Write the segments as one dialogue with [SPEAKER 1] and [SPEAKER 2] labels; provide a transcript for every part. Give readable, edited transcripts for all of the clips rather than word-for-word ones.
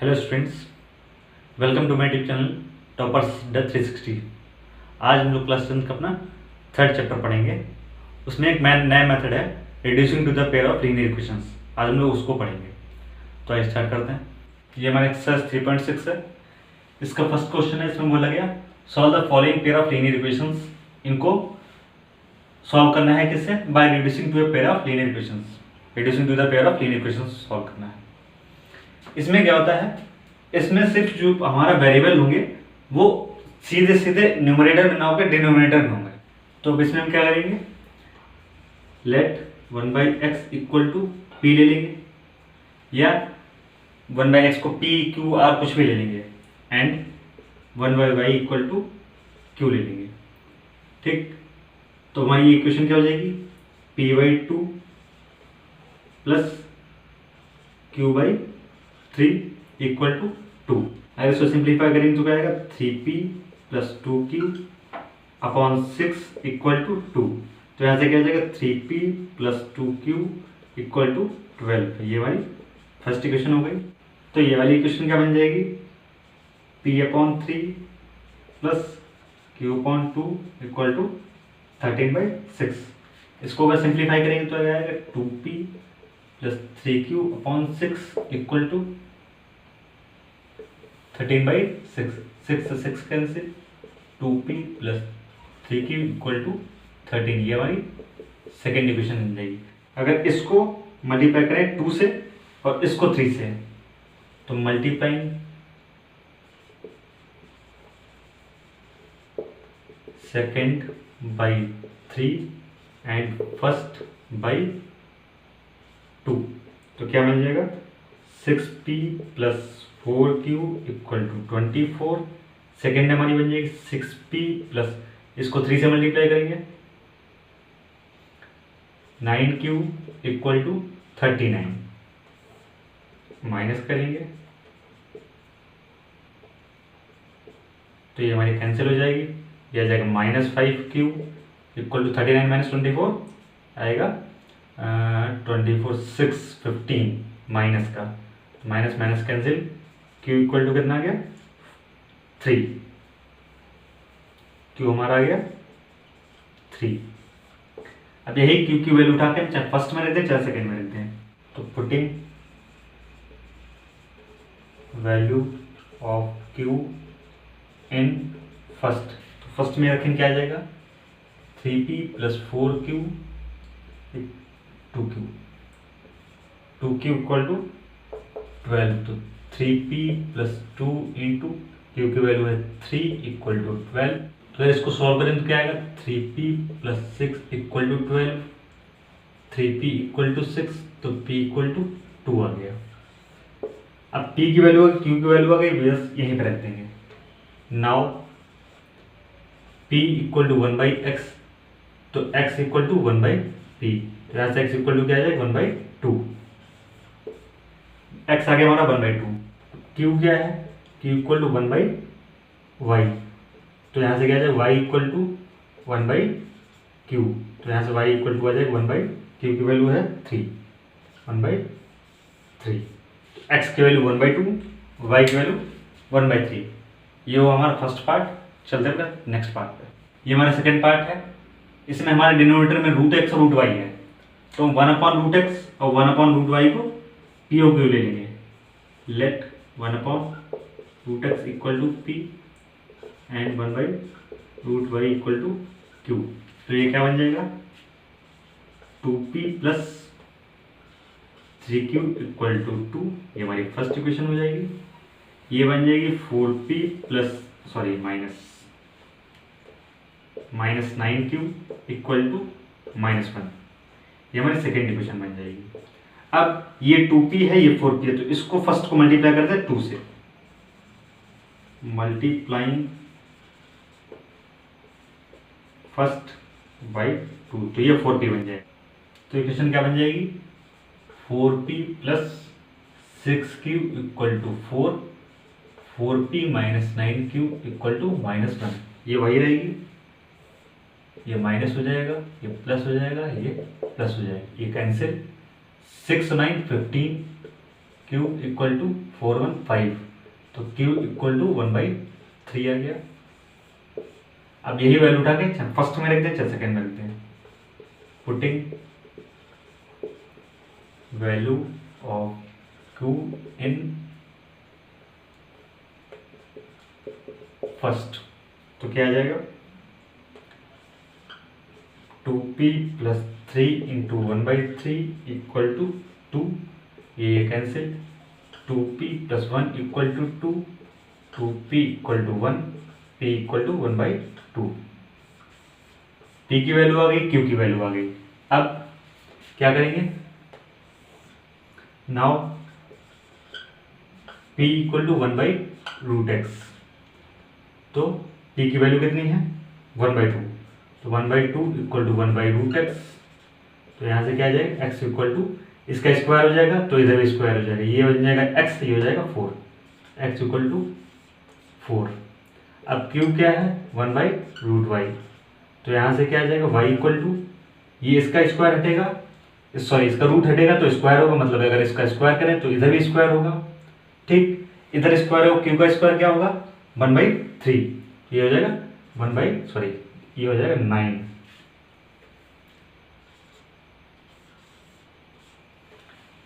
[SPEAKER 1] Hello students, welcome to my YouTube channel toppers the 360। आज हम लोग क्लास 10 का अपना थर्ड चैप्टर पढ़ेंगे। उसमें एक नया मेथड है reducing to the pair of linear equations. आज हम लोग उसको पढ़ेंगे। तो आइए स्टार्ट करते हैं। ये हमारा एक्सरसाइज 3.6 है। इसका फर्स्ट क्वेश्चन है, इसमें बोला गया solve the following pair of linear equations. इनको सॉल्व करना है किससे? By reducing to a pair of linear equations. Reducing to the pair of linear equations solve करना है। इसमें क्या होता है, इसमें सिर्फ जो हमारा वेरिएबल होंगे वो सीधे सीधे न्यूमरेटर में ना होकर डिनोमिनेटर में होंगे। तो अब इसमें हम क्या करेंगे, late 1/x equal to P ले लेंगे, या 1/x को पी क्यू आर कुछ भी ले लेंगे, and 1/y equal to Q ले लेंगे। ठीक, तो हमारी इक्वेशन क्या हो जाएगी, p/2 plus q/3 equal to 2। अगर इसको सिंप्लीफाई करेंगे तो क्या आएगा, 3p plus 2q upon 6 equal to 2। तो यहाँ से क्या जाएगा, 3p plus 2q equal to 12। ये हमारी फर्स्ट इक्वेशन हो गई। तो ये वाली इक्वेशन क्या बन जाएगी, p/3 plus q/2 equal to 13/6। इसको अगर सिंप्लीफाई करेंगे तो क्या आएगा, 2p plus 3q upon 6 equal to 13/6। 6 से 6 cancel, 2p plus 3q equal to 13। ये हमारी सेकेंड इक्वेशन बन जाएगी। अगर इसको मल्टीप्लाई करें 2 से और इसको 3 से, तो multiplying second by 3 and first by 2, तो क्या मिल जाएगा, 6p plus 4q equal to 24। Second हमारी बन जाएगी 6p प्लस, इसको 3 से मल्टीप्लाई करेंगे, 9q इक्वल टू 39। माइनस करेंगे तो ये हमारी कैंसिल हो जाएगी। ये आ जाएगा -5q इक्वल टू 39 माइनस 24 आएगा 24 6 15 माइनस का, minus minus cancel, q equal to कितना आ गया, 3। q हमारा आ गया 3। अब यही q की वैल्यू उठा के हम चाहे फर्स्ट में रहते हैं चाहे सेकेंड में रहते हैं। तो putting value of q in first, तो फर्स्ट में रखें क्या आ जाएगा, 3p plus 4q 2q, 2q equal to 12। तो 3p प्लस 2 इंटू q की वैल्यू है 3 इक्वल टू 12। तो इसको सॉल्व करें तो क्या आएगा, 3p plus 6 equal to 12, 3p equal to 6, तो p इक्वल टू 2 आ गया। अब p की वैल्यू q की वैल्यू आ गई, बस यहीं पर रख देंगे। Now p equal to 1/x, तो x इक्वल टू 1/p, यहाँ से x इक्वल टू क्या आ जाएगा, 1/2। x आ गया हमारा 1/2। q क्या है, q इक्वल टू 1/y, तो यहाँ से क्या आ जाएगा, y इक्वल टू 1/q, तो यहाँ से y इक्वल टू आ जाएगा 1/q की वैल्यू है 3, 1/3। x की वैल्यू 1/2, y की वैल्यू 1/3। ये वो हमारा फर्स्ट पार्ट। चलते हैं नेक्स्ट पार्ट पे। ये हमारा सेकेंड पार्ट है। इसमें हमारे डिनोमिनेटर में √x और √y है, तो 1/√x और 1/√y को p और q ले लेंगे। Let 1/√x equal to p and 1/√y equal to q। तो ये क्या बन जाएगा, 2p plus 3q equal to 2। ये हमारी फर्स्ट इक्वेशन हो जाएगी। ये बन जाएगी 4p plus minus 9q equal to -1। ये हमारी सेकेंड इक्वेशन बन जाएगी। अब ये 2p है, ये 4p है, तो इसको फर्स्ट को मल्टीप्लाई करते हैं 2 से, मल्टीप्लाइंग फर्स्ट बाई 2, तो ये 4p बन जाएगा। तो इक्वेशन क्या बन जाएगी, 4p plus 6q equal to 4, 4p minus 9q equal to -1। ये वही रहेगी, ये माइनस हो जाएगा, ये प्लस हो जाएगा, ये प्लस हो जाएगा, ये कैंसिल। 6 9 15, Q इक्वल टू 415, तो Q इक्वल टू 1/3 आ गया। अब यही वैल्यू उठा के फर्स्ट में रख दें, चल सेकेंड में रख दें। Putting value of Q in first, तो क्या आ जाएगा 2p plus 3 into 1/3 equal to 2, ये cancel, 2p plus 1 equal to 2, 2p equal to 1, p equal to 1/2। p की वैल्यू आ गई, q की वैल्यू आ गई। अब क्या करेंगे, now p equal to 1/√x, तो p की वैल्यू कितनी है 1/2, तो 1/2 इक्वल टू 1/√x, तो यहाँ से क्या आ जाएगा x इक्वल टू, इसका स्क्वायर हो जाएगा तो इधर भी स्क्वायर हो जाएगा, ये बन जाएगा x, ये हो जाएगा 4, x इक्वल टू 4। अब q क्या है 1/√y, तो यहाँ से क्या आ जाएगा y इक्वल टू, ये इसका स्क्वायर हटेगा, सॉरी इसका रूट हटेगा तो स्क्वायर होगा, मतलब अगर इसका स्क्वायर करें तो इधर भी स्क्वायर होगा, ठीक, इधर स्क्वायर होगा, q का स्क्वायर क्या होगा 1/3, ये हो जाएगा 1/, ये हो जाएगा 9।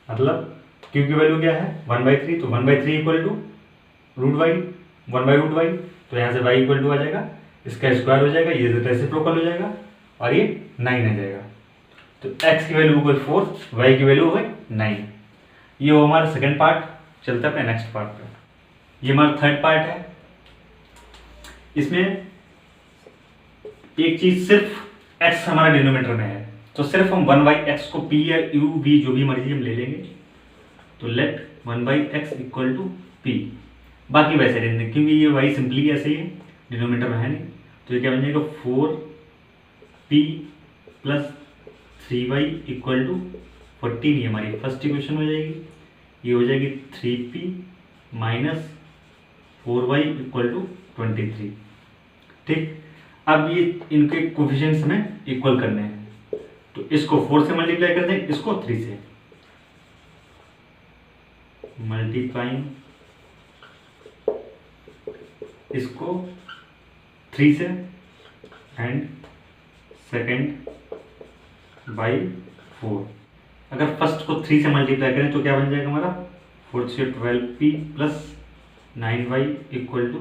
[SPEAKER 1] मतलब q की वैल्यू क्या है 1/3, तो 1/3 इक्वल टू √y, 1/√y, तो यहाँ से y इक्वल टू आ जाएगा, इसका स्क्वायर हो जाएगा, ये रेसिप्रोकल हो जाएगा और ये 9 आ जाएगा, तो x की वैल्यू हो गई 4, y की वैल्यू हो गई 9। ये हो हमारा सेकंड पार्ट। चलते हैं अपने नेक्स्ट पार्ट पे। ये हमारा थर्ड पार्ट है। इसमें एक चीज सिर्फ x हमारा डिनोमिनेटर में है, तो सिर्फ हम 1/x को p या u v जो भी मर्जी हम ले लेंगे, तो let 1/x equal to p, बाकी वैसे रहने दें क्योंकि ये y सिंपली ऐसे ही है, डिनोमिनेटर में है नहीं, तो ये क्या बन जाएगा 4p plus 3y equal to 14, ये हमारी फर्स्ट इक्वेशन हो जाएगी। ये हो जाएगी 3p minus 4y equal to 23, ठीक। अब ये इनके कोफिशिएंट्स में इक्वल करने हैं, तो इसको 4 से मल्टीप्लाई कर दें, इसको 3 से, मल्टीप्लाइंग इसको 3 से एंड सेकेंड बाई 4। अगर फर्स्ट को 3 से मल्टीप्लाई करें तो क्या बन जाएगा हमारा 4 से 12p plus 9y equal to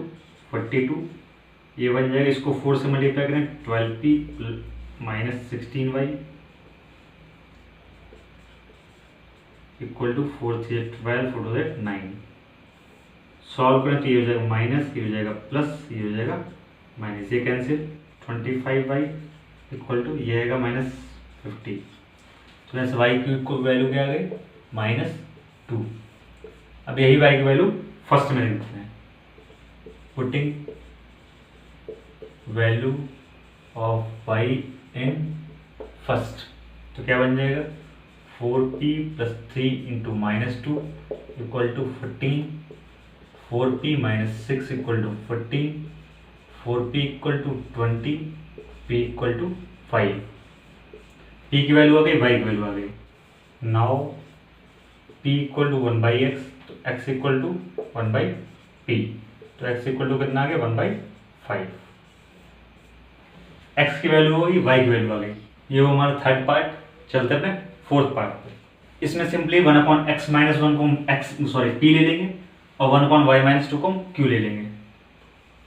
[SPEAKER 1] 42, ये बन जाएगा। इसको 4 से मल्टीप्लाई करें 12p minus 16y equal to 4 से 12, 4 से 9। सॉल्व करें तो ये हो जाएगा माइनस, ये हो जाएगा प्लस, ये हो जाएगा माइनस, ये कैंसिल, 25y इक्वल टू ये आएगा -50। तो ऐसे y की वैल्यू क्या आ गई -2। अब यही y की वैल्यू फर्स्ट में लिखते हैं, putting value of y in first, तो क्या बन जाएगा 4p plus 3 into -2 equal to 14, 4p minus 6 equal to 14, 4p equal to 20, p equal to 5। p की वैल्यू आ गई, y की वैल्यू आ गई। Now p equal to 1/x, तो x इक्वल टू 1/p, तो x इक्वल टू कितना आ गया 1/5। x की वैल्यू हो गई, y की वैल्यू आ गई। ये वो हमारा थर्ड पार्ट। चलते अपने फोर्थ पार्ट पे। इसमें सिंपली 1/x माइनस 1 को हम p ले लेंगे और 1/y माइनस 2 को हम q ले लेंगे।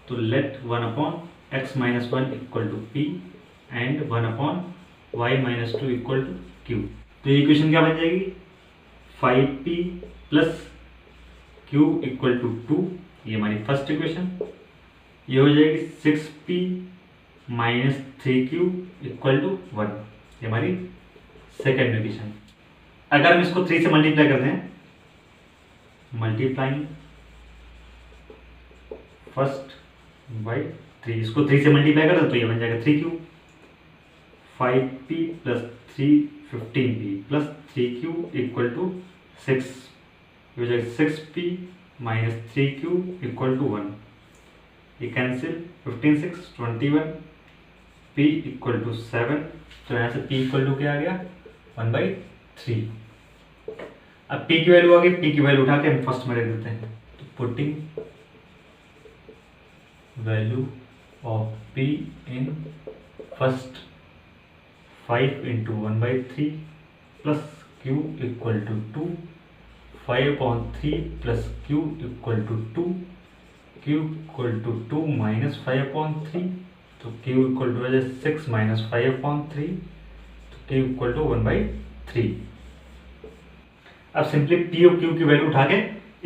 [SPEAKER 1] तो let 1/x minus 1 equal to p and 1/y minus 2 equal to q। तो ये इक्वेशन क्या बन जाएगी 5p plus q equal to 2, ये हमारी फर्स्ट इक्वेशन। ये हो जाएगी 6p minus 3q equal to 1, ये हमारी सेकेंड इक्वेशन। अगर हम इसको 3 से मल्टीप्लाई करते हैं, मल्टीप्लाइंग फर्स्ट बाई 3, इसको 3 से मल्टीप्लाई कर दो तो ये बन जाएगा 3q, 5p plus 3 15p plus 3q equal to 6, ये हो जाएगा 6p minus 3q equal to 1, ये कैंसिल, 15 6 21, p इक्वल टू 7, तो यहाँ से p इक्वल टू क्या आ गया 1/3। अब p की वैल्यू आ गई, p की वैल्यू उठा के हम फर्स्ट में रख देते हैं। तो putting value of p in first 5 into 1/3 plus q equal to 2, 5/3 plus q equal to 2, q equal to 2 minus 5/3, तो q इक्वल टू 6 माइनस 5/3, तो q इक्वल टू 1/3। अब सिंपली p और q की वैल्यू उठा के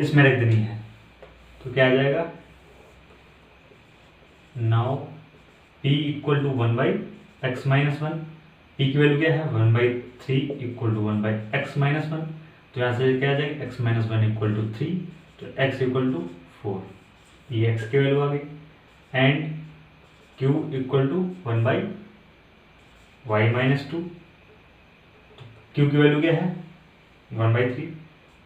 [SPEAKER 1] इसमें रख देनी है, तो क्या आ जाएगा, now p equal to 1/x minus 1, p की वैल्यू क्या है 1/3 इक्वल टू 1/x माइनस 1, तो यहाँ से क्या आ जाएगा x माइनस 1 इक्वल टू 3, तो x इक्वल टू 4, ये x की वैल्यू आ गई। And q equal to 1/y minus 2, q की वैल्यू क्या है 1/3,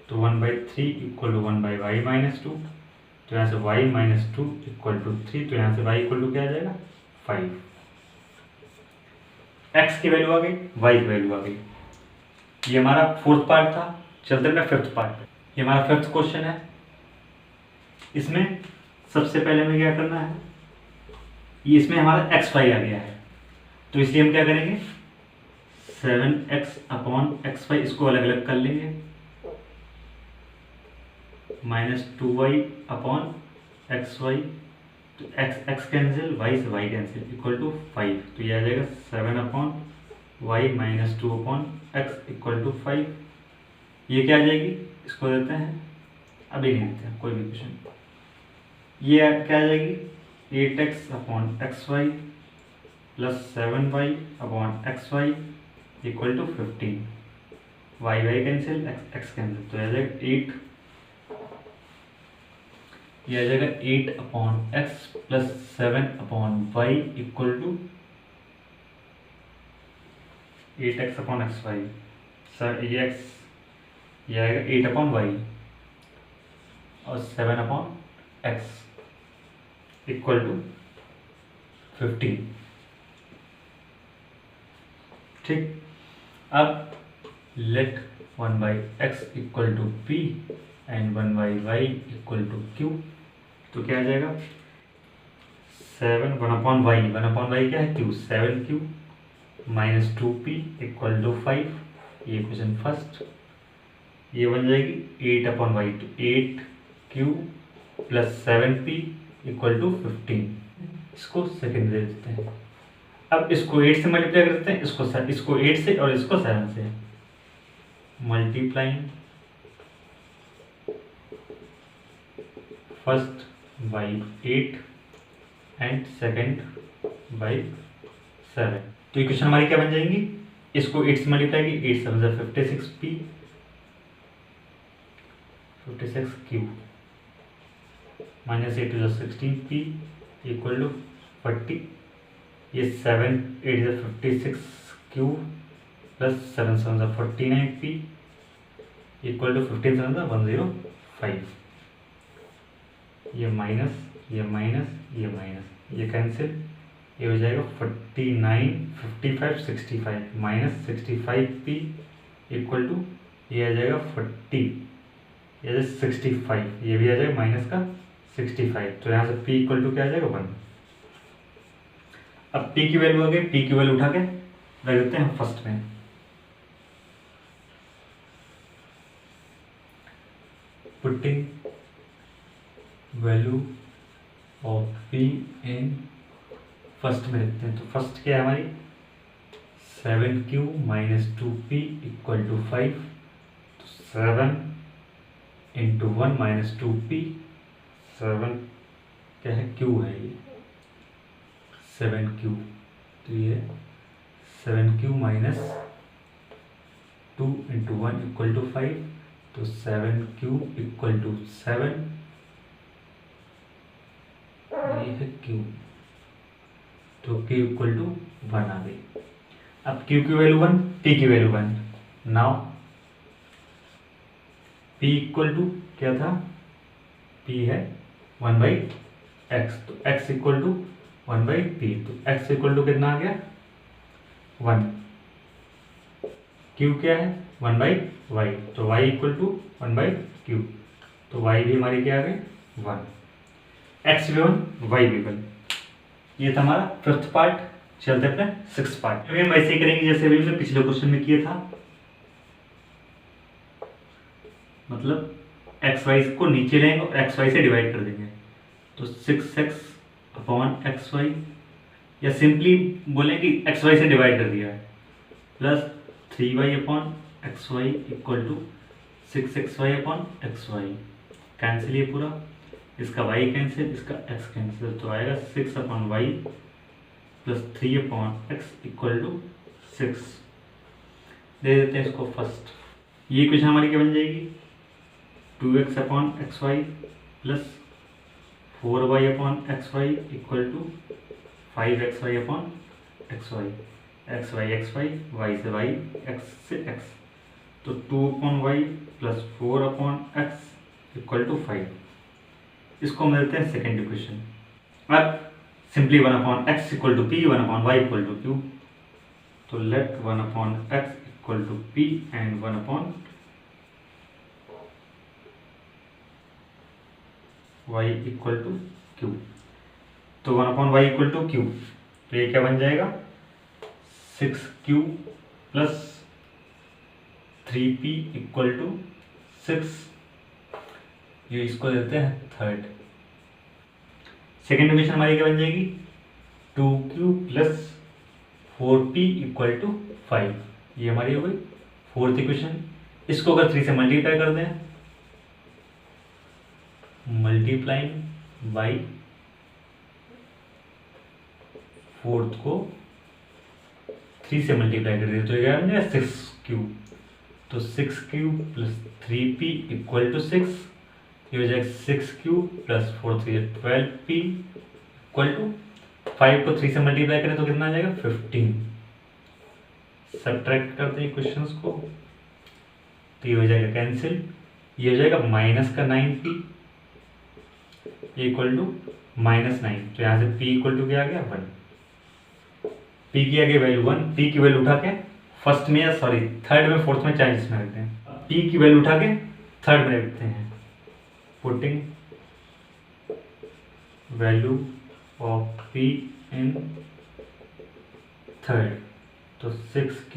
[SPEAKER 1] तो 1/3 इक्वल टू 1/y माइनस 2, तो यहाँ से y माइनस 2 इक्वल टू 3, तो यहाँ से y इक्वल टू क्या आ जाएगा 5। x की वैल्यू आ गई, y की वैल्यू आ गई। ये हमारा फोर्थ पार्ट था। चलते हैं फिफ्थ पार्ट पे। ये हमारा फिफ्थ क्वेश्चन है। इसमें सबसे पहले हमें क्या करना है, ये इसमें हमारा x वाई आ गया है, तो इसलिए हम क्या करेंगे 7x अपॉन एक्स वाई, इसको अलग अलग कर लेंगे, minus 2y upon x y, तो x x कैंसिल, y से y कैंसिल, इक्वल टू 5, तो ये आ जाएगा 7 upon y minus 2 upon x equal to 5। ये क्या आ जाएगी, इसको देते हैं, अभी नहीं देते हैं कोई भी क्वेश्चन। ये क्या आ जाएगी 8x upon x y plus 7y upon x y equal to 15, y y cancel, x x cancel, तो आ जाएगा 8, ये आ जाएगा 8 upon x plus 7 upon y equal to 8x upon x y, sir ये एक्स, ये आएगा 8 अपॉन वाई और 7 अपॉन एक्स इक्वल टू 15। ठीक, अब let 1/x equal to p and 1/y equal to q, तो क्या आ जाएगा 7 1/y क्या है q, 7q minus 2p equal to 5, ये क्वेश्चन फर्स्ट। ये बन जाएगी 8 अपॉन वाई, तो 8q plus 7p equal to 15, इसको सेकेंड दे देते हैं। अब इसको 8 से मल्टीप्लाई कर देते हैं, इसको 8 से और इसको 7 से, multiplying first by 8 and second by 7, तो इक्वेशन हमारी क्या बन जाएंगी, इसको 8 से मल्टीप्लाई की, 8 7 56p 56q minus 8 16p equal to 40, ये 7 8 56q plus 7 7 49p equal to 15 7 105, ये माइनस ये माइनस ये माइनस, ये कैंसिल, ये हो जाएगा 49 55 65 माइनस 65p इक्वल टू, ये आ जाएगा 40, ये 65, ये भी आ जाएगा माइनस का 65, तो यहाँ से p इक्वल टू क्या आ जाएगा 1। अब p की वैल्यू आ गई, p की वैल्यू उठा के रख देते हैं फर्स्ट में। Putting value of p in first में रखते हैं, तो फर्स्ट क्या है हमारी 7q minus 2p equal to 5, तो 7 इंटू 1 माइनस 2p, 7 क्या है q है, ये 7q, तो ये 7q minus 2 into 1 equal to 5, तो 7q इक्वल टू 7, ये है q, तो q इक्वल टू 1 आ गई। अब q की वैल्यू 1, p की value 1, now p equal to क्या था, p है 1/x, तो x इक्वल टू 1/p, तो x इक्वल टू कितना आ गया 1, q क्या है 1/p, वाई, तो वाई इक्वल टू 1/q, तो वाई भी हमारी क्या आ गई 1, एक्स भी 1 वाई भी 1। ये था हमारा फिफ्थ पार्ट। चलते अपने सिक्स पार्ट। अभी हम वैसे ही करेंगे जैसे अभी हमने पिछले क्वेश्चन में किया था, मतलब एक्स वाई को नीचे लेंगे और एक्स वाई से डिवाइड कर देंगे, तो 6x अपॉन एक्स वाई, या सिंपली बोलें कि एक्स वाई से डिवाइड कर दिया है, plus 3y upon x y equal to 6xy upon x y. Cancel ये पूरा, इसका y कैंसिल, इसका x कैंसिल, तो आएगा 6 upon y plus 3 upon x equal to 6। दे देते हैं इसको फर्स्ट। ये क्वेश्चन हमारी क्या बन जाएगी, 2x upon x y plus 4y upon x y equal to 5xy upon x y, x y y से वाई, एक्स से एक्स, तो 2 upon y plus 4 upon x equal to 5। इसको हम लेते हैं सेकेंड इक्वेशन। अब simply 1 upon x equal to P, 1 upon y equal to Q, तो let 1 upon x equal to P and 1 upon y equal to Q, तो 1 upon y equal to Q, तो ये क्या बन जाएगा 6q plus 3p equal to 6। ये इसको देते हैं थर्ड। सेकेंड इक्वेशन हमारी क्या बन जाएगी, 2q plus 4p equal to 5। ये हमारी हो गई फोर्थ इक्वेशन। इसको अगर 3 से मल्टीप्लाई कर दें, मल्टीप्लाइंग बाई फोर्थ को 3 से मल्टीप्लाई कर दिया, तो ये बन जाएगा 6q, तो 6q plus 3p equal to 6। ये हो जाएगा 6q plus 4 3 12p equal to 5 को 3 से मल्टीप्लाई करें तो कितना आ जाएगा 15। सब्ट्रैक्ट करते हैं क्वेश्चंस को, तो ये हो जाएगा कैंसिल, ये हो जाएगा माइनस का 9p इक्वल टू -9, तो यहाँ से p इक्वल टू क्या आ गया 1। p की आ गई वैल्यू 1, p की वैल्यू उठा के फर्स्ट में, या सॉरी थर्ड में, फोर्थ में, चाहे जिसमें रखते हैं, p की वैल्यू उठा के थर्ड में रखते हैं, putting value of p in third, तो 6q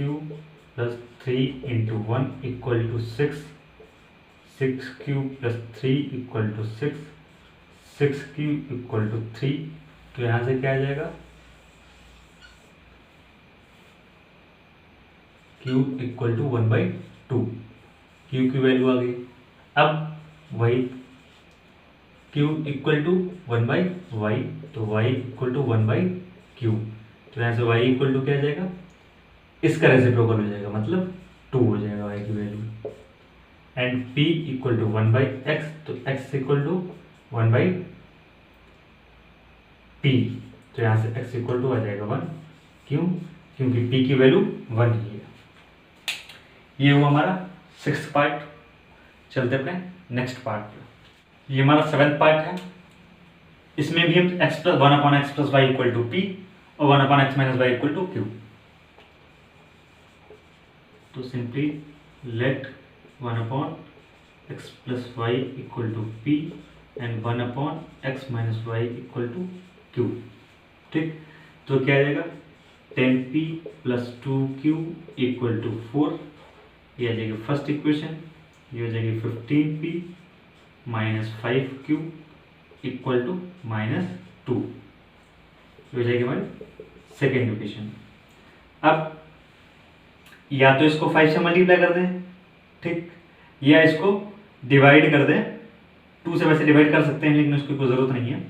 [SPEAKER 1] plus 3 into 1 equal to 6, 6q plus 3 equal to 6, 6q equal to 3, तो यहाँ से क्या आ जाएगा q इक्वल टू 1/2, q की वैल्यू आ गई। अब वही q इक्वल टू 1/y, तो y इक्वल टू 1/q, तो यहाँ से y इक्वल टू क्या आ जाएगा, इसका रेसिप्रोकल हो जाएगा, मतलब 2 हो जाएगा y की value, and p equal to 1/x, तो x इक्वल टू 1/p, तो यहाँ से x इक्वल टू आ जाएगा 1। क्यों, क्योंकि p की वैल्यू 1 ही है। ये हुआ हमारा 6th पार्ट। चलते अपने नेक्स्ट पार्ट पे। ये हमारा 7th पार्ट है। इसमें भी हम x plus 1 upon x plus y equal to p और 1 upon x minus y equal to Q, तो simply let 1 upon x plus y equal to P and 1 upon x minus y equal to q. ठीक, तो क्या आ जाएगा 10p plus 2q equal to 4। ये आ जाएगी first equation. ये हो जाएगी 15p minus 5q equal to -2। ये हो जाएगी हमारी सेकेंड इक्वेशन। अब या तो इसको 5 से मल्टीप्लाई कर दें, ठीक, या इसको डिवाइड कर दें। 2 से वैसे डिवाइड कर सकते हैं लेकिन उसकी कोई ज़रूरत नहीं है।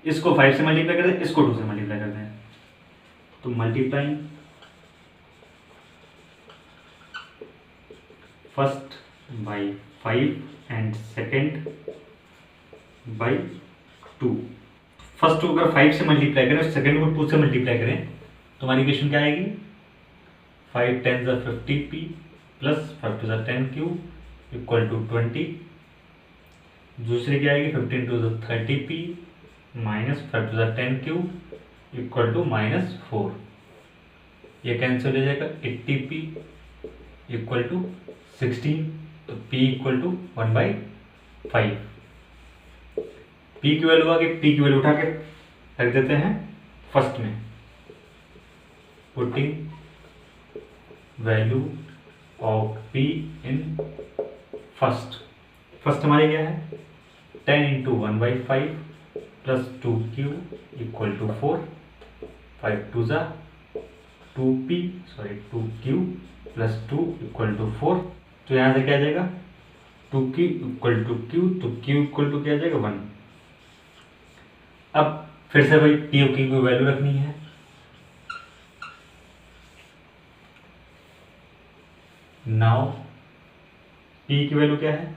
[SPEAKER 1] इसको 5 से मल्टीप्लाई कर दें, इसको 2 से मल्टीप्लाई कर दें, तो multiplying first by 5 and second by 2। First को अगर 5 से मल्टीप्लाई करें, सेकेंड को 2 से मल्टीप्लाई करें, तो हमारी इक्वेशन क्या आएगी 5 10 50p plus 5 2 10q equal to 20। दूसरी क्या आएगी 15 2 30p minus 5 2 10q equal to -4। ये कैंसिल हो जाएगा 80p इक्वल टू 16, तो p इक्वल टू 1/5। p की वैल्यू आ गई, p की वैल्यू उठा के रख देते हैं फर्स्ट में। Putting value of p in first हमारी क्या है 10 into 1/5 plus 2q equal to 4, 5 2 ज़ा 2q प्लस 2 इक्वल टू 4। तो यहाँ से क्या आ जाएगा 2q इक्वल टू q, तो q इक्वल टू क्या आ जाएगा 1। अब फिर से भाई p और q की वैल्यू रखनी है। नाउ p की वैल्यू क्या है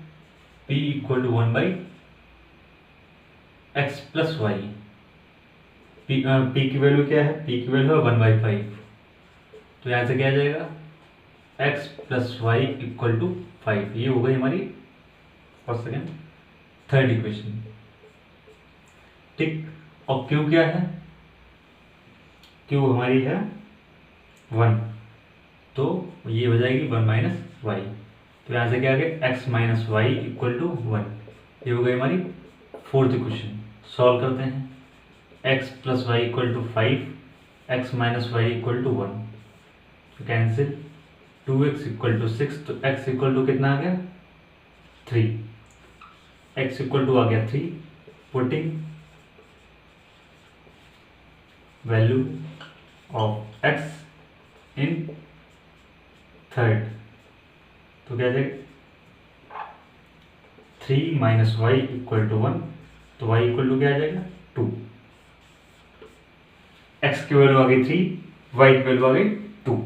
[SPEAKER 1] p equal to 1/x plus y. p की वैल्यू क्या है p की वैल्यू है 1/5। तो यहाँ से क्या आ जाएगा x plus y equal to 5। ये हो गई हमारी फर्स्ट सेकेंड थर्ड इक्वेशन। ठीक, और q क्या है q हमारी है 1, तो ये हो जाएगी 1 माइनस वाई। तो यहाँ से क्या आ गया x minus y equal to 1। ये हो गई हमारी फोर्थ इक्वेशन। सॉल्व करते हैं x plus y equal to 5, x minus y equal to 1, तो कैंसिल 2x इक्वल टू 6, तो x इक्वल टू कितना आ गया 3, x इक्वल टू आ गया 3। Putting value of x in third, तो क्या जाएगा 3 माइनस वाई इक्वल टू 1, तो y इक्वल टू क्या आ जाएगा 2। x की वैल्यू आ गई 3, y की वैल्यू आ गई 2।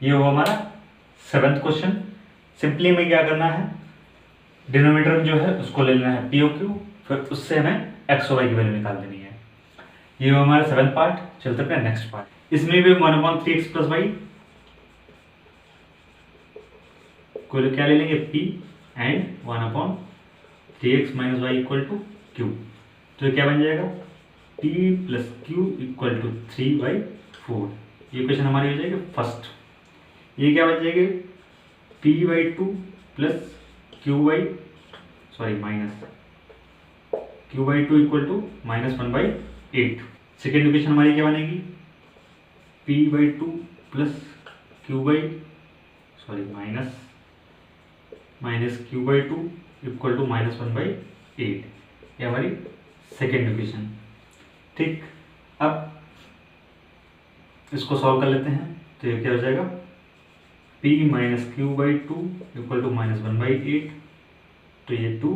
[SPEAKER 1] ये हुआ हमारा 7th क्वेश्चन। सिंपली हमें क्या करना है डिनोमिनेटर में जो है उसको ले लेना है p और q, फिर उससे हमें x और y की वैल्यू निकाल देनी है। ये हुआ हमारा 7th पार्ट। चलते हैं नेक्स्ट पार्ट। इसमें भी 1/3x प्लस वाई को क्या ले लेंगे p and 1/3x minus y equal to q। तो क्या बन जाएगा p plus q equal to 3/4। ये इक्वेशन हमारी हो जाएगी फर्स्ट। ये क्या बन जाएगी p/2 plus minus q/2 equal to -1/8। Second equation हमारी क्या बनेगी p/2 plus minus q/2 equal to -1/8। ये हमारी सेकेंड इक्वेशन। ठीक, अब इसको सॉल्व कर लेते हैं। तो ये क्या हो जाएगा p minus q/2 equal to -1/8, तो ये 2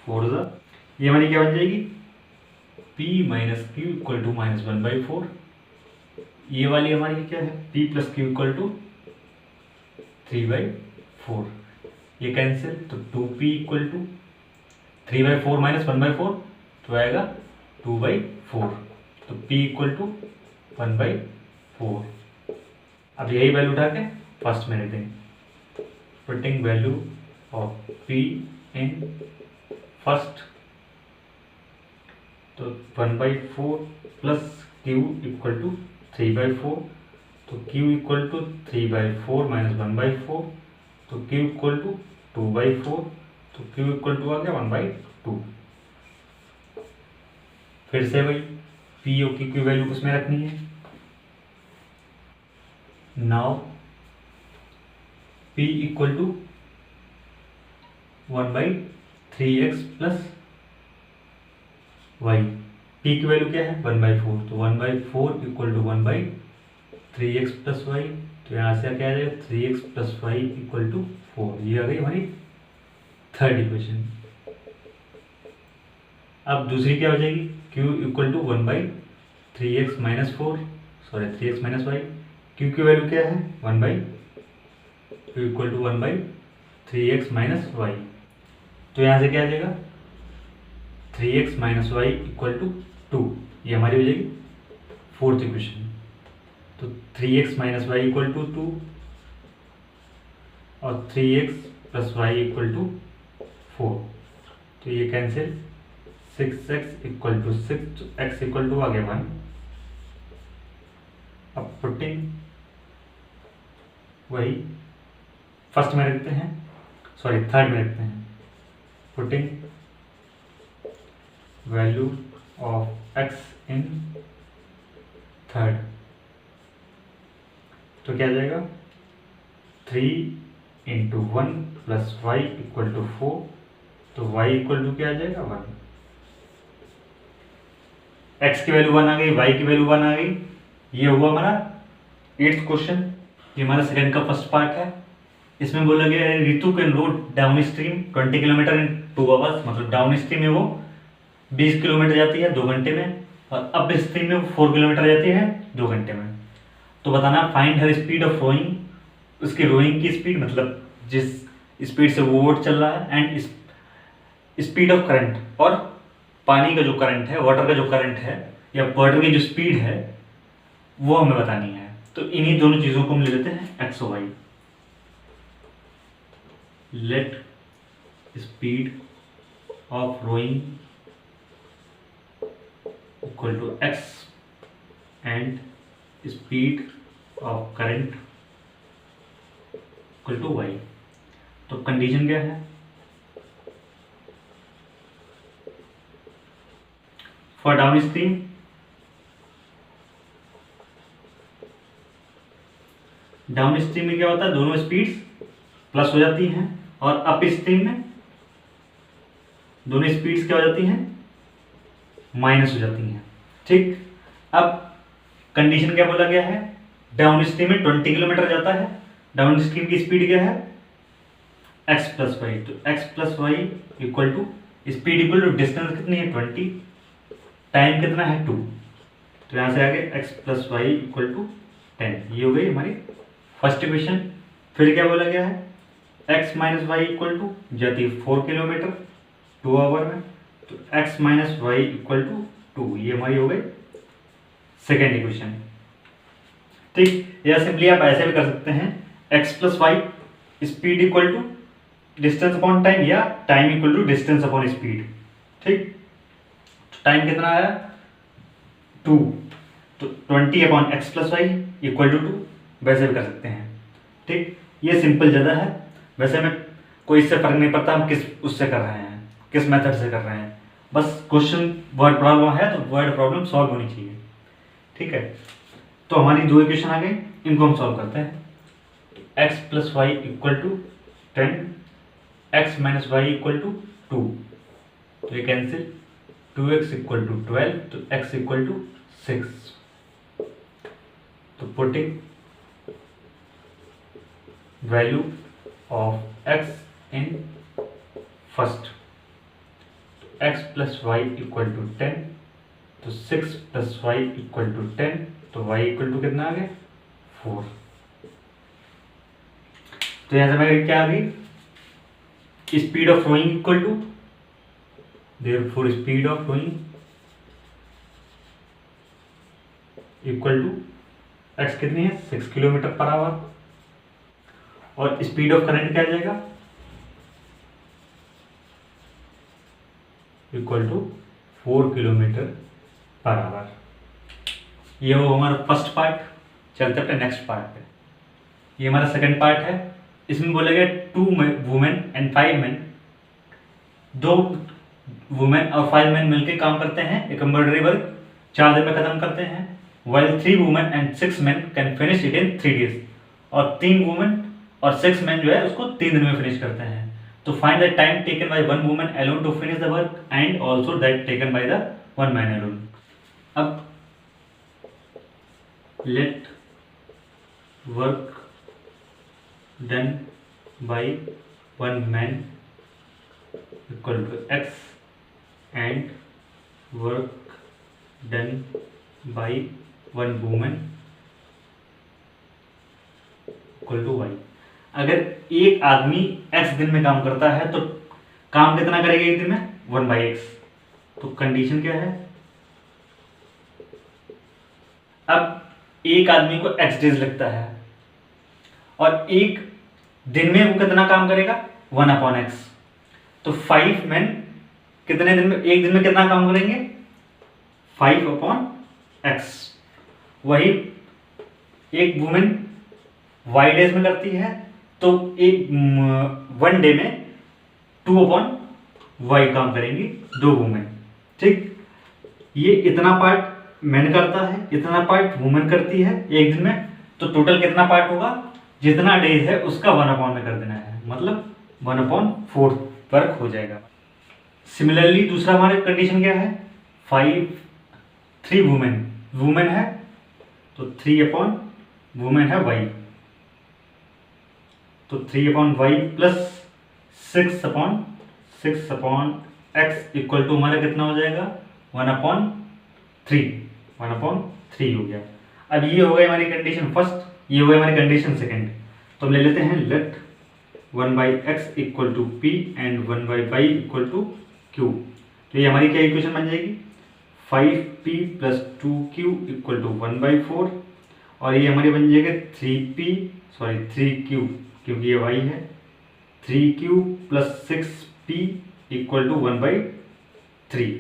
[SPEAKER 1] 4 ज़ा, ये हमारी क्या बन जाएगी p minus q equal to -1/4। ये वाली हमारी क्या है p plus q equal to 3/4। ये कैंसिल, तो 2p इक्वल टू 3/4 माइनस 1/4, तो आएगा 2/4। तो p इक्वल टू 1/4। अब यही वैल्यू उठा के फर्स्ट में लेते हैं। Putting value of p in first, तो 1/4 प्लस q इक्वल टू 3/4, तो q इक्वल टू 3/4 माइनस 1/4, तो q इक्वल टू 2/4, तो q इक्वल टू आ गया 1/2। फिर से वही p और q की वैल्यू किसमें रखनी है। Now p equal to 1/3x plus y। p की वैल्यू क्या है 1/4, तो 1/4 equal to 1/3x plus y. तो यहाँ से क्या आ जाएगा 3x plus y equal to 4। ये आ गई हमारी थर्ड इक्वेशन। अब दूसरी क्या हो जाएगी q equal to 1/3x minus 3x minus y. q की वैल्यू क्या है 1/2 equal to 1/3x minus Y. तो यहाँ से क्या आ जाएगा 3x minus y equal to 2। ये हमारी हो जाएगी फोर्थ इक्वेशन। तो 3x minus y equal to 2 और 3x plus y equal to 4। तो ये कैंसिल, 6x इक्वल टू 6, तो x इक्वल टू आ गया 1। अब पुटिंग वही फर्स्ट में रखते हैं, सॉरी थर्ड में रखते हैं। Putting value of x in third, तो क्या आ जाएगा 3 into 1 plus y equal to 4, तो y इक्वल टू क्या आ जाएगा 1। x की वैल्यू 1 आ गई, y की वैल्यू 1 आ गई। ये हुआ हमारा 8th क्वेश्चन। ये हमारा सेकंड का फर्स्ट पार्ट है। इसमें बोला गया है Ritu can road down stream 20 kilometre in 2 hours, मतलब डाउन स्ट्रीम में वो 20 किलोमीटर जाती है 2 घंटे में, और अप स्ट्रीम में वो 4 किलोमीटर जाती है 2 घंटे में। तो बताना find her speed of rowing, उसकी रोइंग की स्पीड, मतलब जिस स्पीड से वो बोट चल रहा है, एंड स्पीड ऑफ करंट, और पानी का जो करंट है, वाटर का जो करंट है, या वाटर की जो स्पीड है वो हमें बतानी है। तो इन्हीं दोनों चीज़ों को हम ले लेते हैं एक्स और वाई। Let speed of rowing equal to x and speed of current equal to y. तो कंडीशन क्या है, फॉर डाउन स्ट्रीम में क्या होता है, दोनों स्पीड्स प्लस हो जाती हैं, और अप स्ट्रीम में दोनों स्पीड्स क्या हो जाती हैं, माइनस हो जाती हैं। ठीक, अब कंडीशन क्या बोला गया है, डाउन स्ट्रीम में 20 किलोमीटर जाता है, डाउन स्ट्रीम की स्पीड क्या है x प्लस वाई, तो x plus y equal to speed equal to distance कितनी है 20, टाइम कितना है 2, तो यहाँ से आगे x plus y equal to 10। ये हो गई हमारी फर्स्ट इक्वेशन। फिर क्या बोला गया है, x minus y equal to जाती है 4 किलोमीटर 2 आवर में, तो x minus y equal to 2, ये हमारी हो गई सेकेंड इक्वेशन। ठीक, या सिंपली आप ऐसे भी कर सकते हैं, x plus y speed equal to distance upon time, या time equal to distance upon speed. ठीक, टाइम कितना आया 2, तो 20 upon x plus y equal to 2, वैसे भी कर सकते हैं। ठीक, ये सिंपल ज़्यादा है, वैसे में कोई इससे फर्क नहीं पड़ता हम किस उससे कर रहे हैं, किस मेथड से कर रहे हैं, बस क्वेश्चन वर्ड प्रॉब्लम है तो वर्ड प्रॉब्लम सॉल्व होनी चाहिए। ठीक है, तो हमारी 2 इक्वेशन आ गई, इनको हम सॉल्व करते हैं। X plus y equal to 10, x minus y equal to 2, तो ये कैंसिल, 2x इक्वल टू 12, तो x इक्वल टू 6। तो putting value of x in first, x plus y equal to 10, तो 6 प्लस वाई इक्वल टू 10, तो y equal to कितना आ गया 4। तो यहां से हमारी क्या आ गई, speed of rowing equal to, therefore speed of rowing equal to x कितनी है 6 किलोमीटर पर आवर, और स्पीड ऑफ करंट क्या आ जाएगा equal to 4 kilometre per hour. ये वो हमारा फर्स्ट पार्ट। चलते अपने नेक्स्ट पार्ट पे। ये हमारा सेकंड पार्ट है। इसमें बोला गया 2 वुमेन एंड 5 मेन, 2 वुमेन और 5 मेन मिलकर काम करते हैं एक एम्ब्रॉयडरी वर्क, 4 दिन में खत्म करते हैं। while 3 women and 6 main can finish it in 3 days, और 3 वुमेन और 6 मेन जो है उसको 3 दिन में फिनिश करते हैं। तो find the time taken by 1 woman alone to finish the work and also that taken by the 1 man alone. अब let work done by 1 man equal to x and work done by 1 woman equal to y। अगर एक आदमी x दिन में काम करता है तो काम कितना करेगा एक दिन में 1/x। तो कंडीशन क्या है, अब एक आदमी को x डेज लगता है और एक दिन में वो कितना काम करेगा 1/x। तो 5 मैन कितने दिन में, एक दिन में कितना काम करेंगे 5/x। वही एक वुमेन y डेज में करती है तो एक 1 डे में 2/y काम करेंगी 2 वुमेन। ठीक, ये इतना पार्ट मैन करता है, इतना पार्ट वुमेन करती है एक दिन में, तो टोटल कितना पार्ट होगा, जितना डेज है उसका 1/4 में कर देना है, मतलब 1/4 वर्क हो जाएगा। सिमिलरली दूसरा हमारे कंडीशन क्या है, 3 वुमेन है, तो 3/वुमेन है y, तो 3/y plus 6/x equal to हमारा कितना हो जाएगा, 1/3 हो गया। अब ये हो गई हमारी कंडीशन फर्स्ट, ये हो गई हमारी कंडीशन सेकंड। तो हम ले लेते हैं let 1/x equal to p and 1/y equal to q। तो ये हमारी क्या इक्वेशन बन जाएगी, 5p plus 2q equal to 1/4, और ये हमारी बन जाएगी 3q क्योंकि ये y है, 3q plus 6p equal to 1/3।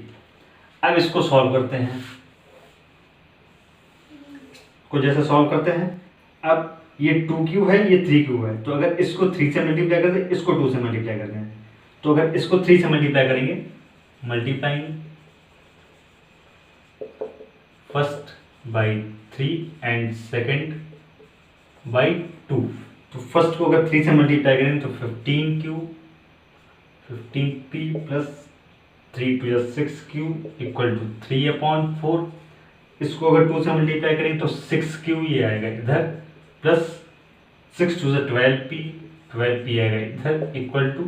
[SPEAKER 1] अब इसको सॉल्व करते हैं, को जैसे सॉल्व करते हैं, अब ये 2q है, ये 3q है, तो अगर इसको 3 से मल्टीप्लाई करते हैं, इसको 2 से मल्टीप्लाई करते हैं, तो अगर इसको 3 से मल्टीप्लाई करेंगे, multiplying first by 3 and second by 2, तो फर्स्ट को अगर 3 से मल्टीप्लाई करेंगे तो 15p plus 3 to 6q equal to 3/4। इसको अगर 2 से मल्टीप्लाई करेंगे तो 6q ये आएगा इधर, प्लस 6 to 12p आएगा इधर, इक्वल टू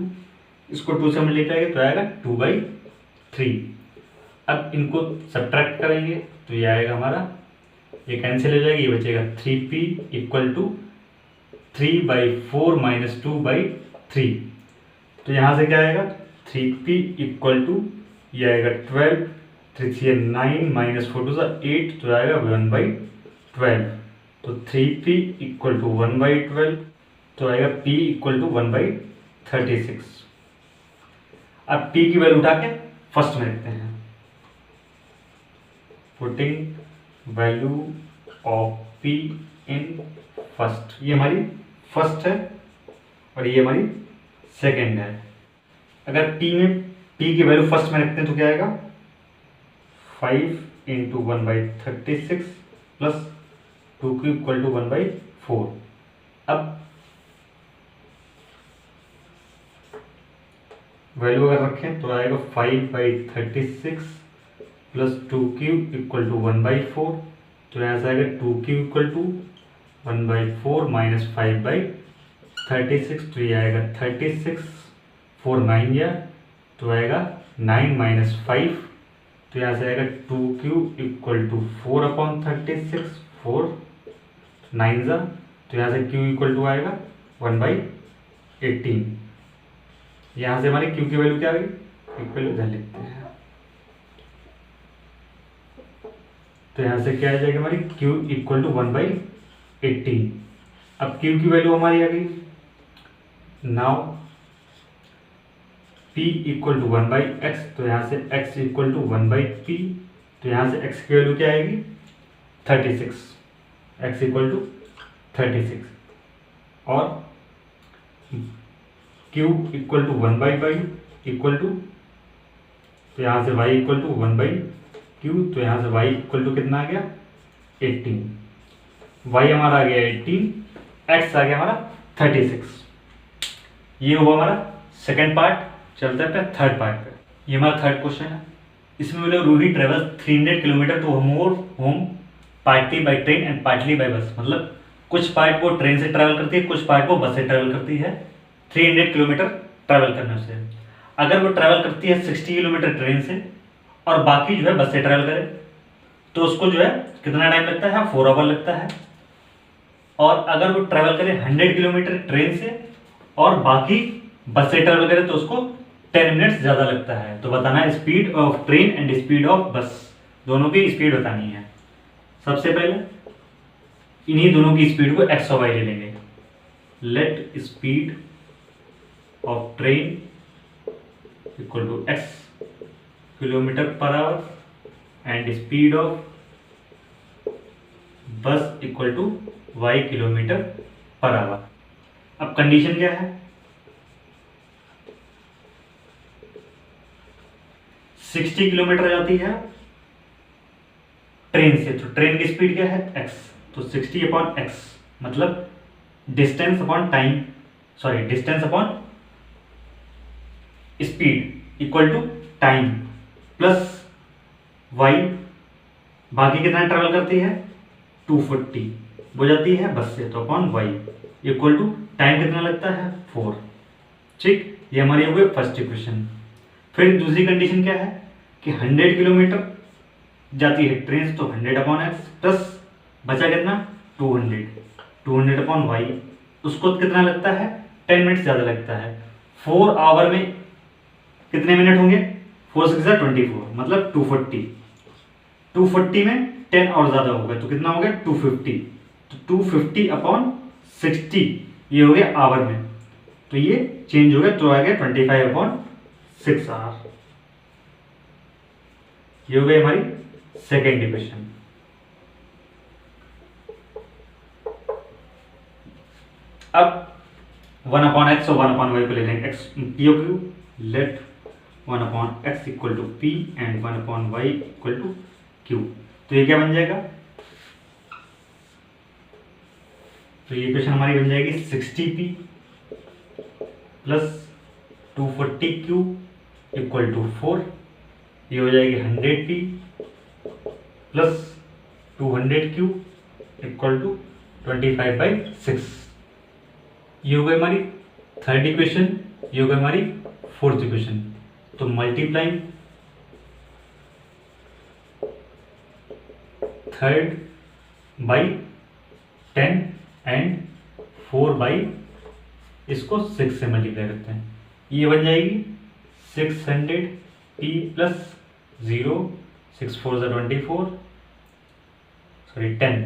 [SPEAKER 1] इसको 2 से मल्टीप्लाई करेंगे तो आएगा 2/3। अब इनको सब्ट्रैक्ट करेंगे तो ये आएगा हमारा, ये कैंसिल हो जाएगा, ये बचेगा 3p इक्वल टू 3/4 माइनस 2/3। तो यहाँ से क्या आएगा, 3p इक्वल टू ये आएगा 12, 3 9 माइनस 4 2 8, तो आएगा 1/12। तो 3p इक्वल टू 1/12, तो आएगा p इक्वल टू 1/36। अब p की वैल्यू उठा के फर्स्ट में रखते हैं, putting value of p in first. ये हमारी फर्स्ट है और ये हमारी सेकेंड है। अगर p की वैल्यू फर्स्ट में रखते हैं तो क्या आएगा, 5 into 1/36 plus 2q equal to 1/4। अब वैल्यू अगर रखें तो आएगा 5/36 प्लस 2q इक्वल टू 1/4, तो यहाँ से आएगा 2q इक्वल टू 1/4 माइनस 5/36, तो ये आएगा 36, 4 9 या, तो आएगा 9 माइनस 5, तो यहाँ से आएगा 2q इक्वल टू 4/36, 4 9 जा, तो यहाँ से q इक्वल टू आएगा 1/18। यहाँ से हमारी q की वैल्यू क्या आ गई, इक्वल इधर लिखते हैं, तो यहाँ से क्या आ जाएगी हमारी q इक्वल टू 1/18। अब q की वैल्यू हमारी आ गई, now p equal to 1/x, तो यहाँ से x इक्वल टू 1/p, तो यहाँ से x की वैल्यू क्या आएगी 36, x इक्वल टू 36, और q equal to 1/y equal to, तो यहाँ से y इक्वल टू 1/q, तो यहाँ से y इक्वल टू कितना आ गया 18, y हमारा आ गया 18, x आ गया हमारा 36। ये हुआ हमारा सेकेंड पार्ट। चलते हैं अपने थर्ड पार्ट पे। ये हमारा थर्ड क्वेश्चन है। इसमें बोले Ruhi travels 300 kilometre to home partly by train and partly by bus, मतलब कुछ पार्ट वो ट्रेन से ट्रैवल करती है, कुछ पार्ट वो बस से ट्रैवल करती है 300 किलोमीटर ट्रैवल करने से। अगर वो ट्रैवल करती है 60 किलोमीटर ट्रेन से और बाकी जो है बस से ट्रैवल करे तो उसको जो है कितना टाइम लगता है, 4 आवर लगता है। और अगर वो ट्रैवल करे 100 किलोमीटर ट्रेन से और बाकी बस से ट्रैवल करे तो उसको 10 मिनट्स ज़्यादा लगता है। तो बताना है speed of train and speed of बस, दोनों की स्पीड बतानी है। सबसे पहले इन्हीं दोनों की स्पीड को एक्स और वाई ले लेंगे। Let speed of train equal to x kilometre per hour and speed of bus equal to y kilometre per hour. अब कंडीशन क्या है, 60 किलोमीटर जाती है ट्रेन से, तो ट्रेन की स्पीड क्या है x, तो 60/x मतलब distance upon time, sorry distance upon speed equal to time plus y, बाकी कितना ट्रेवल करती है 240, वो जाती है बस से, तो upon y equal to time कितना लगता है 4। ठीक, ये हमारी हो गई फर्स्ट इक्वेशन। फिर दूसरी कंडीशन क्या है कि 100 किलोमीटर जाती है ट्रेन, तो 100/x प्लस बचा कितना 200/y, उसको कितना लगता है 10 मिनट ज़्यादा लगता है। 4 आवर में कितने मिनट होंगे, 4 6 24 मतलब 240 में 10 और ज़्यादा हो गया, तो कितना हो गया 250, तो 250/60 ये हो गया आवर में, तो ये चेंज हो गया, तो आ गया 25/6 आवर। ये हो गई हमारी सेकेंड इक्वेशन। अब 1/x और 1/y को ले लेंगे, x p of q, let 1/x equal to p and 1/y equal to q, तो ये क्या बन जाएगा, तो ये इक्वेशन हमारी बन जाएगी 60p plus 240q equal to 4, ये हो जाएगी 100p plus 200q equal to 25/6। ये हो गई हमारी थर्ड इक्वेशन, ये हो गई हमारी फोर्थ इक्वेशन। तो multiplying third by 10 and 4 by इसको 6 से मल्टीप्लाई करते हैं, ये बन जाएगी 600p प्लस 0 6 4 24, सॉरी 10,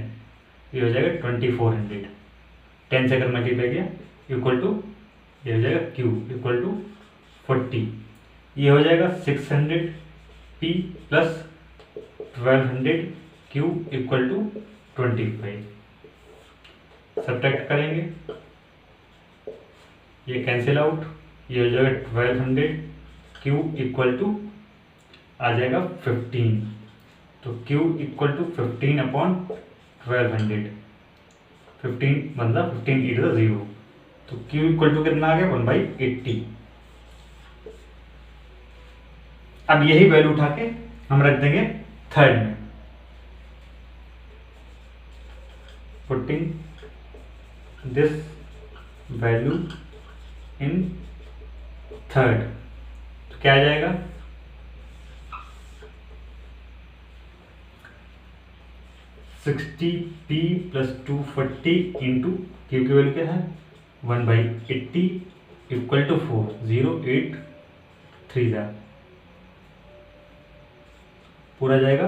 [SPEAKER 1] ये हो जाएगा 2400, 10 से अगर मल्टीप्लाई किया इक्वल टू ये हो जाएगा q इक्वल टू 40, ये हो जाएगा 600p plus 1200q equal to 25। Subtract करेंगे, ये कैंसिल आउट, ये हो जाएगा 1200q इक्वल टू आ जाएगा 15, तो q इक्वल टू 15/1200, 15 मतलब 15 × 0, तो q इक्वल टू कितना आ गया 1/80। अब यही वैल्यू उठा के हम रख देंगे थर्ड में, putting this value in third, तो क्या आ जाएगा 60p प्लस 240 इंटू क्यू की वैल्यू क्या है 1/80 इक्वल टू 4, 0 8 3 जा पूरा जाएगा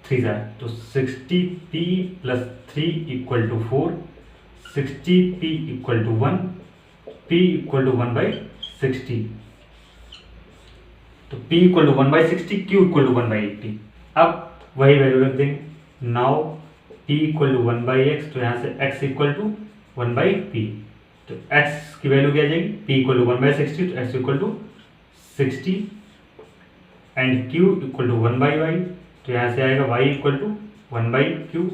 [SPEAKER 1] 3 जा, तो 60p plus 3 equal to 4, 60p equal to 1, p equal to 1/60, तो p equal to 1/60, q equal to 1/80। अब वही वैल्यू रख देंगे, now p equal to 1/x, तो यहाँ से x इक्वल टू 1/p, तो x की वैल्यू क्या आ जाएगी p इक्वल टू 1/60, तो x equal to 60 and q equal to 1/y, तो यहाँ से आएगा y इक्वल टू 1/q,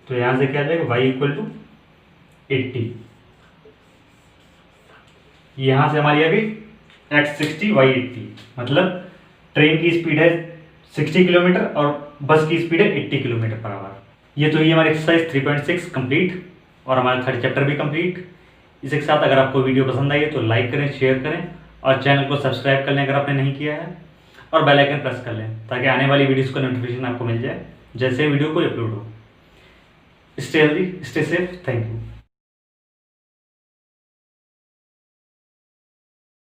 [SPEAKER 1] तो यहाँ से क्या आ जाएगा y इक्वल टू 80, यहाँ से हमारी आ गई x 60 y 80, मतलब ट्रेन की स्पीड है 60 किलोमीटर और बस की स्पीड है 80 किलोमीटर पर आवर। ये तो ये हमारी एक्सरसाइज 3.6 कंप्लीट और हमारा थर्ड चैप्टर भी कंप्लीट। इसके साथ अगर आपको वीडियो पसंद आई है तो लाइक करें, शेयर करें और चैनल को सब्सक्राइब कर लें अगर आपने नहीं किया है, और बेल आइकन प्रेस कर लें ताकि आने वाली वीडियोज़ का नोटिफिकेशन आपको मिल जाए जैसे वीडियो कोई अपलोड हो। Stay healthy, stay safe, thank you.